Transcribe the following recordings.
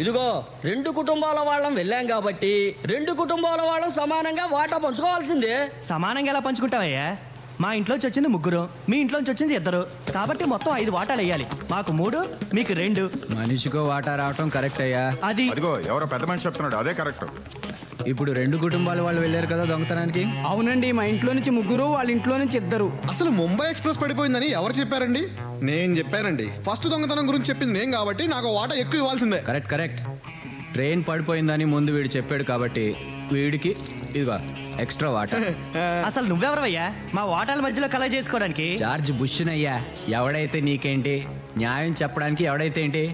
ఇదిగో 2 కుటుంబాల వాళ్ళం వెళ్ళాం కాబట్టి 2 కుటుంబాల వాళ్ళం సమానంగా వాటా పంచుకోవాల్సిందే. సమానంగా ఎలా పంచుకుంటావయ్యా? మా ఇంట్లోంచి వచ్చింది 3, మీ ఇంట్లోంచి వచ్చింది 2, కాబట్టి మొత్తం 5 వాటాలు వేయాలి. మాకు 3, మీకు 2. మనిషికో వాటా రావటం కరెక్ట్ అయ్యా. అదిగో ఎవరో పెద్ద మనిషి చెప్తున్నాడు, అదే కరెక్ట్. ఇప్పుడు 2 కుటుంబాల వాళ్ళు వెళ్ళారు కదా దొంగతనానికి. అవునండి, మా ఇంట్లో నుంచి 3, వాళ్ళ ఇంట్లో నుంచి 2. అసలు ముంబై ఎక్స్ప్రెస్ పడిపోయిందని ఎవరు చెప్పారండి? నేను చెప్పానండి. ఫస్ట్ దొంగతనం గురించి చెప్పింది నేను కాబట్టి నాకు వాటా ఎక్కువ ఇవ్వాల్సిందే. కరెక్ట్. ట్రైన్ పడిపోయిందని ముందు వీడు చెప్పాడు కాబట్టి వీడికి ఇదిగో ఎక్స్ట్రా వాటా. అసలు నువ్వెవరవయ్యా మా వాటాల మధ్యలో కలెక్ట్ చేసుకోవడానికి? జార్జ్ బుష్నయ్యా. ఎవడైతే నీకేంటి, న్యాయం చెప్పడానికి ఎవడైతే ఏంటి,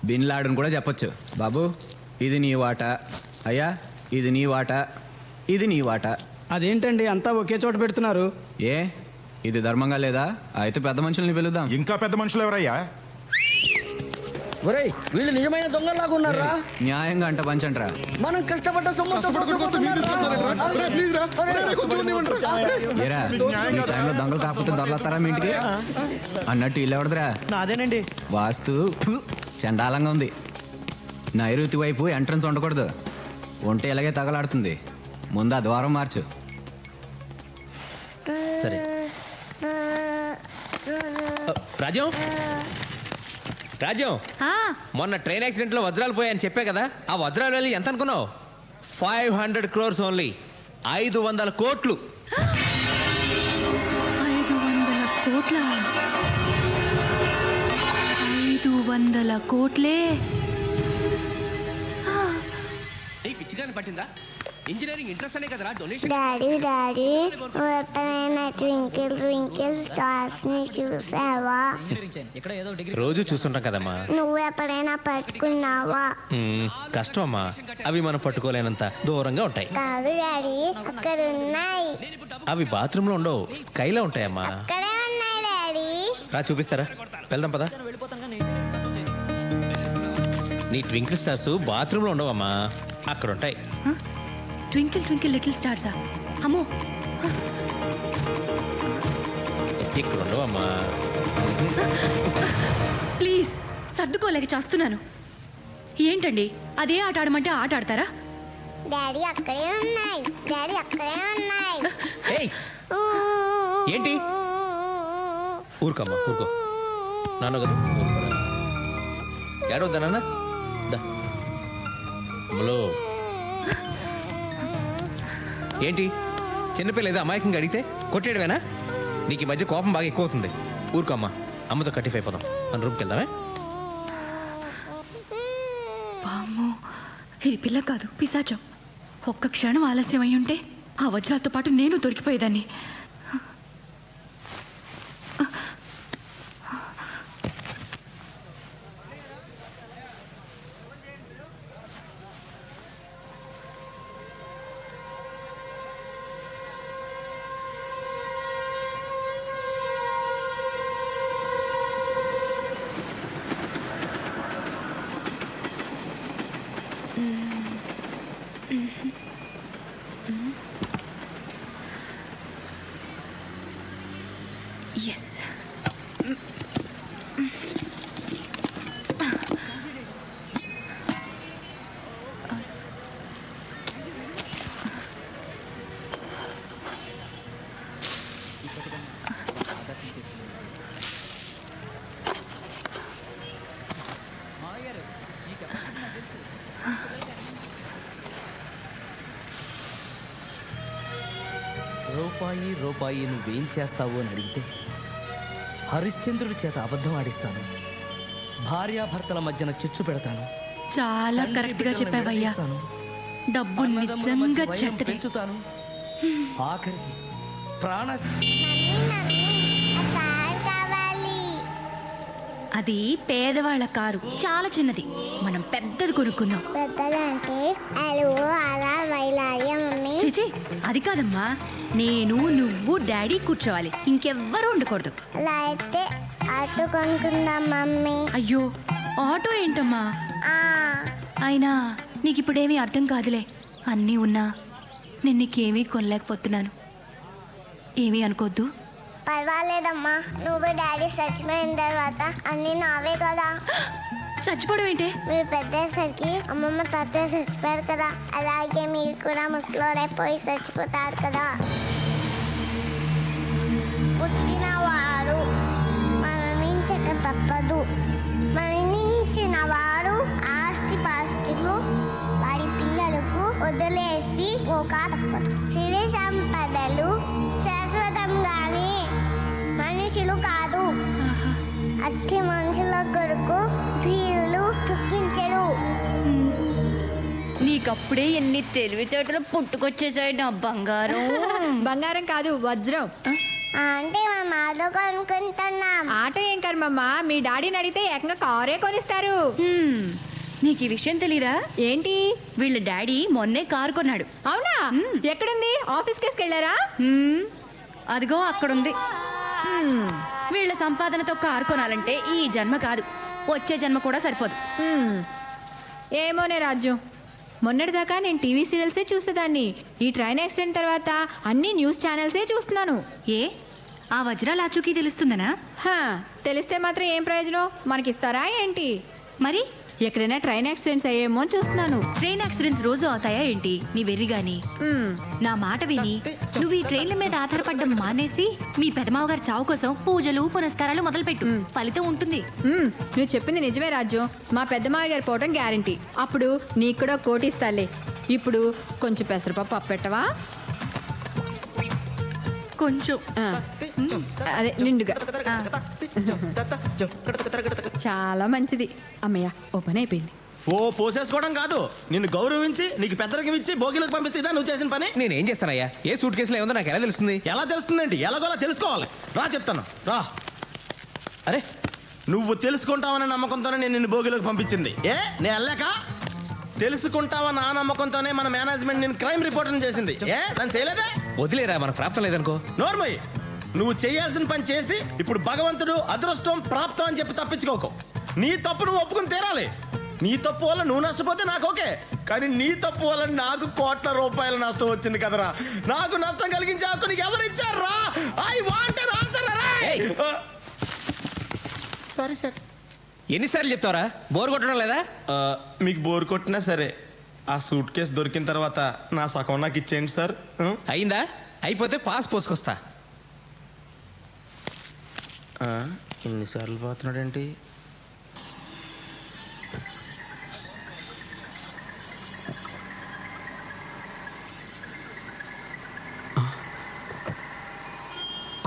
బిన్ లాడన్ కూడా చెప్పొచ్చు. బాబు ఇది నీ వాటా, అయ్యా ఇది నీ వాటా, ఇది నీ వాటా. అదేంటండి అంతా ఒకే చోట పెడుతున్నారు? ఏ ఇది ధర్మంగా లేదా? అయితే పెద్ద మనుషుల్ని పిలుద్దాం. ఇంకా పెద్ద మనుషులు ఎవరయ్యా? ఒరేయ్ వీళ్ళు నిజమైన దొంగల్లాగా ఉన్నారా? న్యాయంగా అంట పంచండ్రా. మనం కష్టపడ్డ సొమ్ముతో ఏరా ఈ టైంలో దొంగలు కాకపోతే దొరలతారా మీ ఇంటికి అన్నట్టు ఇల్లు ఎవడదురా? నాదేనండి. వాస్తు చండాలంగా ఉంది. నైరుతి వైపు ఎంట్రన్స్ ఉండకూడదు, ఉంటే ఇలాగే తగలాడుతుంది. ముందు ఆ ద్వారం మార్చు. సరే రాజ్యం, రాజ్యం మొన్న ట్రైన్ యాక్సిడెంట్లో వజ్రాలు పోయాయని చెప్పే కదా, ఆ వజ్రాలు వెళ్ళి ఎంత అనుకున్నావు? 500 crores ఓన్లీ. 500 కోట్లు. 500 కోట్ల 500 కోట్లే. పిచ్చిగాని పట్టిందా? ఇంజనీరింగ్ ఇంట్రెస్ట్ అనే కదరా డొనేషన్. డాడీ నువ్వు ఎప్పుడైనా ట్వింకిల్ ట్వింకిల్ స్టార్స్ ని చూసావా? రోజు చూస్తుంటాం కదమ్మా. నువ్వు ఎప్పుడైనా పట్టుకున్నావా? కష్టం అమ్మా, అవి మనం పట్టుకోలేనంత దూరంగా ఉంటాయి. కాదు డాడీ, అక్కడ ఉన్నాయి. అవి బాత్రూంలో ఉండవు, స్కైలో ఉంటాయమ్మా. అక్కడే ఉన్నాయి డాడీ. రా చూపిస్తారా, వెళ్దాం పదా. నీ ట్వింకిల్ స్టార్స్ బాత్రూంలో ఉండవమ్మా, అక్కడ ఉంటాయి. ట్వింకిల్ ట్వింకిల్ లిటిల్ స్టార్సా? అమ్మో, ఇక్కడ ఉండవమ్మా. ప్లీజ్ సర్దుకోలేక చేస్తున్నాను. ఏంటండి అదే ఆట ఆడమంటే ఆట ఆడతారా? డాడీ అక్కడే ఉన్నాయి. డాడీ అక్కడే ఉన్నాయి. ఏయ్, ఏంటి? ఊరుకోమ్మా, ఊరుకో. నాన్న కదా ఏడవద్దా నాన్న? అమ్మలో ఏంటి చిన్నపిల్ల ఏదో అమాయకంగా అడిగితే కొట్టేయడమేనా? నీకు ఈ మధ్య కోపం బాగా ఎక్కువ అవుతుంది. ఊరుకోమ్మా, అమ్మతో కట్టిఫ్ అయిపోదాం. మన రూమ్కి వెళ్దామే. వామ్మో, ఇది పిల్ల కాదు పిశాచం. ఒక్క క్షణం ఆలస్యం అయి ఉంటే ఆ వజ్రాలతో పాటు నేను దొరికిపోయేదాన్ని. ఎస్, రూపాయి నువ్వేం చేస్తావు అని అడిగితే హరిశ్చంద్రుడి చేత అబద్ధం ఆడిస్తాను, భార్యాభర్తల మధ్యన చిచ్చు పెడతాను, చాలా కరెక్ట్ గా చెప్పావయ్యా. డబ్బు నిజంగా చెడ్డదే. పెంచుతాను, ఆఖరికి ప్రాణ. అది పేదవాళ్ళ కారు, చాలా చిన్నది. మనం పెద్దది కొనుక్కుందాం. పెద్దదంటే అలా వైలార్య మమ్మీ. చిచి, అది కాదమ్మా. నేను, నువ్వు, డాడీ కూర్చోవాలి, ఇంకెవ్వరూ ఉండకూడదు. అలా అయితే ఆటో కొనుక్కుందాం మమ్మీ. అయ్యో, ఆటో ఏంటమ్మా? అయినా నీకు ఇప్పుడేమీ అర్థం కాదులే. అన్నీ ఉన్నా నేను నీకేమీ కొనలేకపోతున్నాను. ఏమీ అనుకోద్దు. పర్వాలేదమ్మా, నువ్వు డాడీ చచ్చిపోయిన తర్వాత అన్నీ నావే కదా. చచ్చిపోవడం ఏంటే? మీరు పెద్దసరికి అమ్మమ్మ తాతయ్య చచ్చిపోయారు కదా, అలాగే మీరు కూడా ముసలోడైపోయి చచ్చిపోతారు కదా. పుట్టిన వారు మరణించక తప్పదు. మరణించిన వారు ఆస్తి పాస్తులు వారి పిల్లలకు వదిలేసి పోక తప్పదు. సిరి సంపదలు శాశ్వతంగానే, మనుషులు కాదు. అట్టి మనుషుల కొరకు ధీరులు దుఃఖించరు. నీకప్పుడే ఎన్ని తెలివితేటలు పుట్టుకొచ్చేసాయి నా బంగారం. బంగారం కాదు, వజ్రం. అంటే మేము ఆటో కొనుక్కుంటున్నాం. ఆటో ఏం కర్మమ్మా, మీ డాడీని అడిగితే ఏకంగా కారే కొనిస్తారు. నీకు ఈ విషయం తెలీదా? ఏంటి? వీళ్ళ డాడీ మొన్నే కారు కొన్నాడు. అవునా? ఎక్కడుంది? ఆఫీస్ కేసుకు వెళ్ళారా? అదిగో అక్కడుంది. వీళ్ళ సంపాదనతో కారు కొనాలంటే ఈ జన్మ కాదు, వచ్చే జన్మ కూడా సరిపోదు. ఏమోనే రాజ్యం, మొన్నటిదాకా నేను టీవీ సీరియల్సే చూసేదాన్ని. ఈ ట్రైన్ యాక్సిడెంట్ తర్వాత అన్ని న్యూస్ ఛానల్సే చూస్తున్నాను. ఏ ఆ వజ్రాల ఆచూకీ తెలుస్తుందనా? హా, తెలిస్తే మాత్రం ఏం ప్రయోజనం? మనకిస్తారా ఏంటి? మరి ఎక్కడైనా ట్రైన్ యాక్సిడెంట్స్ అయ్యేమో అని చూస్తున్నాను. ట్రైన్ యాక్సిడెంట్స్ రోజు అవుతాయా ఏంటి? నీ వెర్రి గాని. నా మాట విని నువ్వు ఈ ట్రైన్ల మీద ఆధారపడడం మానేసి మీ పెదమావ గారి చావు కోసం పూజలు పునస్కారాలు మొదలుపెట్టు. ఫలితం ఉంటుంది. నువ్వు చెప్పింది నిజమే రాజ్యం. మా పెద్దమావ గారు పోవటం గ్యారంటీ. అప్పుడు నీకు కూడా కోటి ఇస్తాలే. ఇప్పుడు కొంచెం పెసరపప్పు అప్పెట్టవా? కొంచెం అదే నిండుగా. చాలా మంచిది. అమ్మయ్య, ఓ పని అయిపోయింది. ఓ పోసేసుకోవడం కాదు, నిన్ను గౌరవించి నీకు పెద్దరికం ఇచ్చి భోగిలకు పంపిస్తే ఇదా నువ్వు చేసిన పని? నేనేం చేస్తానయ్యా? ఏ సూట్ కేసులో ఏముందో నాకు ఎలా తెలుస్తుంది? ఎలా తెలుస్తుందండి? ఎలాగోలా తెలుసుకోవాలి. రా చెప్తాను, రా. అరే, నువ్వు తెలుసుకుంటావన్న నమ్మకంతోనే నేను నిన్ను భోగిలోకి పంపించింది. నేను వెళ్ళాక తెలుసుకుంటావన్న ఆ నమ్మకంతోనే మన మేనేజ్మెంట్ నేను క్రైమ్ రిపోర్ట్ చేసింది. నన్ను చేయలేదే? వదిలేరా, మనకు ప్రాప్తం లేదనుకో. నోర్మయ్య, నువ్వు చేయాల్సిన పని చేసి ఇప్పుడు భగవంతుడు అదృష్టం ప్రాప్తం అని చెప్పి తప్పించుకోకు. నీ తప్పు నువ్వు ఒప్పుకుని తీరాలి. నీ తప్పు వల్ల నువ్వు నష్టపోతే నాకు ఓకే, కానీ నీ తప్పు వల్ల నాకు కోట్ల రూపాయల నష్టం వచ్చింది కదరా. నాకు నష్టం కలిగించే హక్కు నీకు ఎవరు ఇచ్చారా? I want an answer. Sorry sir. ఎన్నిసార్లు చెప్తావరా? బోర్ కొట్టడం లేదా? మీకు బోర్ కొట్టినా సరే ఆ సూట్ కేసు దొరికిన తర్వాత నా సగం నాకు ఇచ్చేయండి సార్. అయిందా? అయిపోతే పాస్ పోసుకొస్తా. ఎన్నిసార్లు పోతున్నాడేంటి?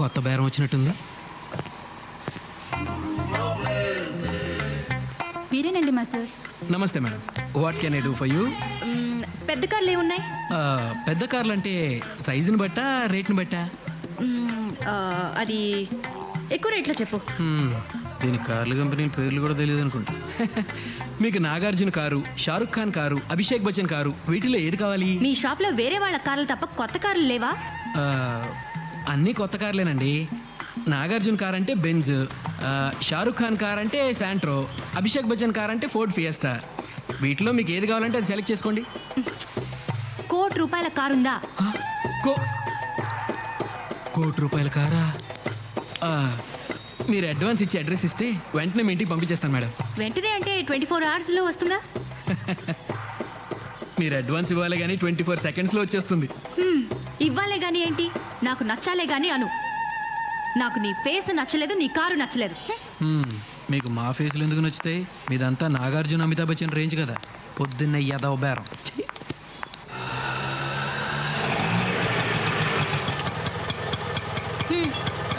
కొత్త బేరం వచ్చినట్టుంది. మీరేనండి మా సార్. నమస్తే madam, what can I do for you? పెద్ద కార్లు ఏమున్నాయి? పెద్ద కార్లు అంటే సైజుని బట్టా రేట్ని బట్టా? అది ఎక్కువ రేట్లో చెప్పు. దీని కార్లు కంపెనీ పేర్లు కూడా తెలియదు అనుకుంటా. మీకు Nagarjuna car, Shahrukh Khan car, Abhishek Bachchan car, వీటిలో ఏది కావాలి? మీ షాప్లో వేరే వాళ్ళ కార్లు తప్ప కొత్త కార్లు లేవా? అన్నీ కొత్త కార్లేనండి. నాగార్జున కార్ అంటే బెంజ్, షారుఖ్ ఖాన్ కార్ అంటే శాంట్రో, అభిషేక్ బచ్చన్ కార్ అంటే ఫోర్డ్ ఫియస్టా. వీటిలో మీకు ఏది కావాలంటే అది సెలెక్ట్ చేసుకోండి. ₹1,00,00,000 కారు ఉందా? ₹1,00,00,000 కారా? మీరు అడ్వాన్స్ ఇచ్చి అడ్రస్ ఇస్తే వెంటనే మీ ఇంటికి పంపించేస్తాను మేడం. వెంటనే అంటే 24 అవర్స్లో వస్తుందా? మీరు అడ్వాన్స్ ఇవ్వాలి కానీ 24 సెకండ్స్లో వచ్చేస్తుంది. ఇవ్వాలే గాని ఏంటి, నాకు నచ్చాలే గాని అను. నాకు నీ ఫేస్ నచ్చలేదు, నీ కారు నచ్చలేదు. మీకు మా ఫేస్లు ఎందుకు నచ్చుతాయి? మీదంతా నాగార్జున అమితాబ్ బచ్చన్ రేంజ్ కదా. పొద్దున్న యదవ బేరం.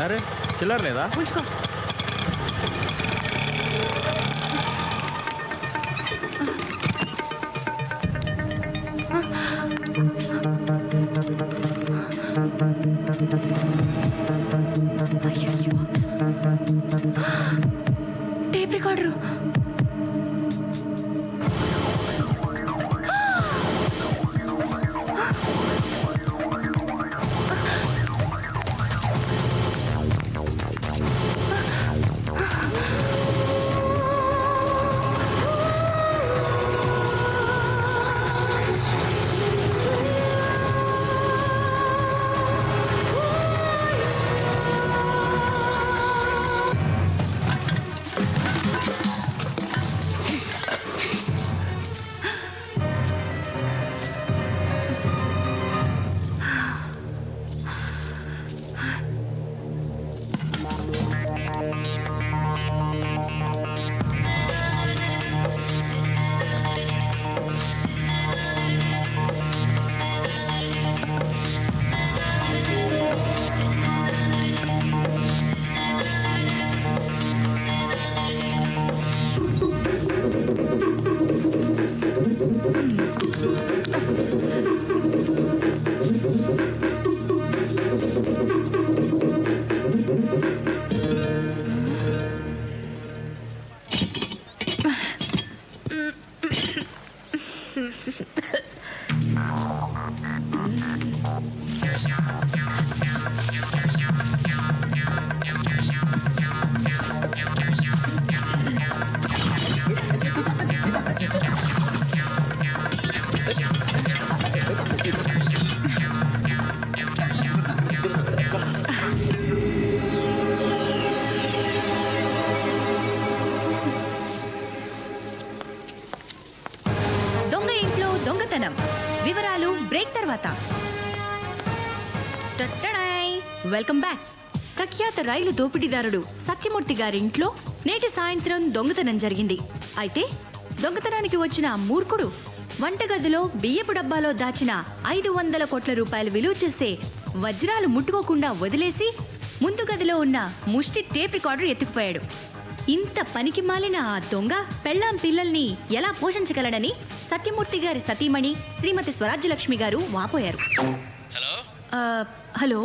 అరే చిల్లర లేదా? ఉంచుకో. అయ్యయ్యో. Tape recorder. తర్వాత వెల్కమ్ బ్యాక్. ప్రఖ్యాత రైలు దోపిడీదారుడు సత్యమూర్తి గారి ఇంట్లో నేటి సాయంత్రం దొంగతనం జరిగింది. అయితే దొంగతనానికి వచ్చిన ఆ మూర్ఖుడు వంటగదిలో బియ్యపు డబ్బాలో దాచిన 500 కోట్ల రూపాయలు విలువ చేసే వజ్రాలు ముట్టుకోకుండా వదిలేసి ముందు గదిలో ఉన్న ముష్టి టేప్ రికార్డర్ ఎత్తుకుపోయాడు. ఇంత పనికి మాలిన ఆ దొంగ పెళ్ళాం పిల్లల్ని ఎలా పోషించగలడని సత్యమూర్తి గారి సతీమణి శ్రీమతి స్వరాజ్యలక్ష్మి గారు వాపోయారు. హలో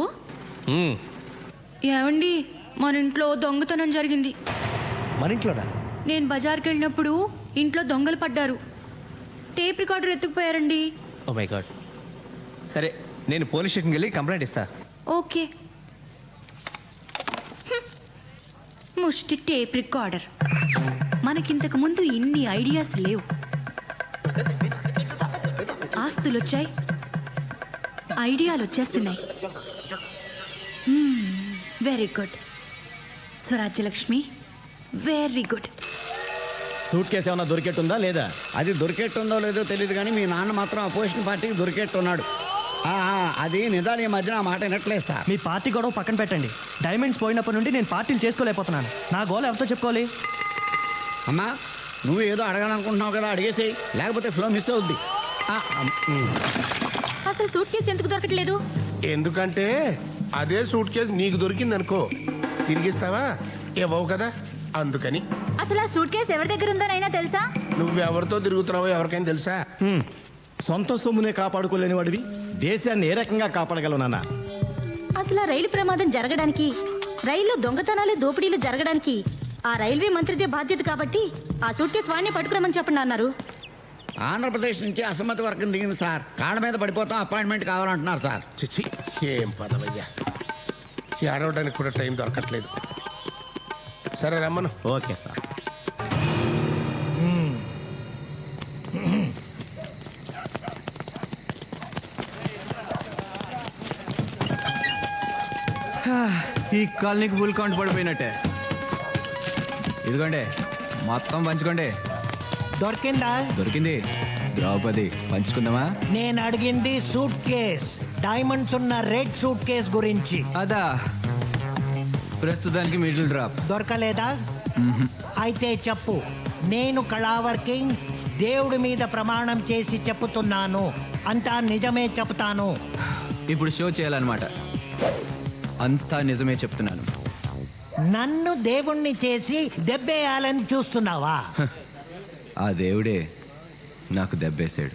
ఏమండి, మన ఇంట్లో దొంగతనం జరిగింది. మన ఇంట్లోనా? నేను బజార్కి వెళ్ళినప్పుడు ఇంట్లో దొంగలు పడ్డారు. టేప్ రికార్డర్ ఎత్తుకుపోయారండి. Oh my God. సరే, నేను పోలీస్ స్టేషన్కి వెళ్ళి కంప్లైంట్ ఇస్తా. ఓకే. ముష్టి టేప్ రికార్డర్. మనకింతకు ముందు ఇన్ని ఐడియాస్ లేవు. ఆస్తులు వచ్చాయి, ఐడియాలు వచ్చేస్తున్నాయి. Very good Swarajyalakshmi, very good. Suit case ఏమన్నా దొరికేట్టుందా లేదా? అది దొరికేట్టుందో లేదో తెలియదు కానీ మీ నాన్న మాత్రం అపోజిషన్ పార్టీకి దొరికేట్టున్నాడు. అది నిజాలు ఈ మధ్యన ఆ మాట వినట్లేదు సార్. మీ పార్టీ గొడవ పక్కన పెట్టండి. డైమండ్స్ పోయినప్పటి నుండి నేను పార్టీలు చేసుకోలేకపోతున్నాను. నా గోల్ ఎవరితో చెప్పుకోవాలి? అమ్మా, నువ్వు ఏదో అడగాలనుకుంటున్నావు కదా, అడిగేసేయి, లేకపోతే ఫ్లో మిస్ అవుద్ది. అసలు సూట్ కేసు ఎందుకు దొరకట్లేదు? ఎందుకంటే అదే సూట్ కేసు నీకు దొరికింది అనుకో, తిరిగిస్తావా? ఇవ్వవు కదా, అందుకని. అసలు ఆ సూట్ కేసు ఎవరి దగ్గర ఉందోనైనా తెలుసా? నువ్వెవరితో తిరుగుతున్నావో ఎవరికైనా తెలుసా? సొంత సొమ్మునే కాపాడుకోలేని వాడివి దేశాన్ని ఏ రకంగా కాపాడగలవు నాన్న? అసలు ఆ రైలు ప్రమాదం జరగడానికి, రైల్లో దొంగతనాలు దోపిడీలు జరగడానికి ఆ రైల్వే మంత్రిదే బాధ్యత కాబట్టి ఆ సూట్ కేసు వాడిని పట్టుకురమని చెప్పండి అన్నారు. ఆంధ్రప్రదేశ్ నుంచి అసమ్మతి వర్గం దిగింది సార్. కాళ్ళ మీద పడిపోతాం, అపాయింట్మెంట్ కావాలంటున్నారు సార్. చిచ్చి, ఏం పదవయ్యా, ఏడవడానికి కూడా టైం దొరకట్లేదు. సరే రమ్మను. Okay sir. ఈ కాలనీకి ఫుల్ కౌంట్ పడిపోయినట్టే. ఇదిగోండి, మొత్తం పంచుకోండి. దొరికిందా? దొరికింది. ద్రౌపది, పంచుకుందామా? నేను అడిగింది సూట్ కేస్, డైమండ్స్ ఉన్న రెడ్ సూట్ కేస్ గురించి. అదా, ప్రస్తుతానికి మిడిల్ డ్రాప్. దొరకలేదా? అయితే చెప్పు. నేను కళావర్ కింగ్ దేవుడి మీద ప్రమాణం చేసి చెప్పుతున్నాను, అంతా నిజమే చెప్తాను. ఇప్పుడు షో చేయాలన్నమాట. అంతా నిజమే చెప్తున్నాను. నన్ను దేవుణ్ణి చేసి దెబ్బేయాలని చూస్తున్నావా? ఆ దేవుడే నాకు దెబ్బేశాడు.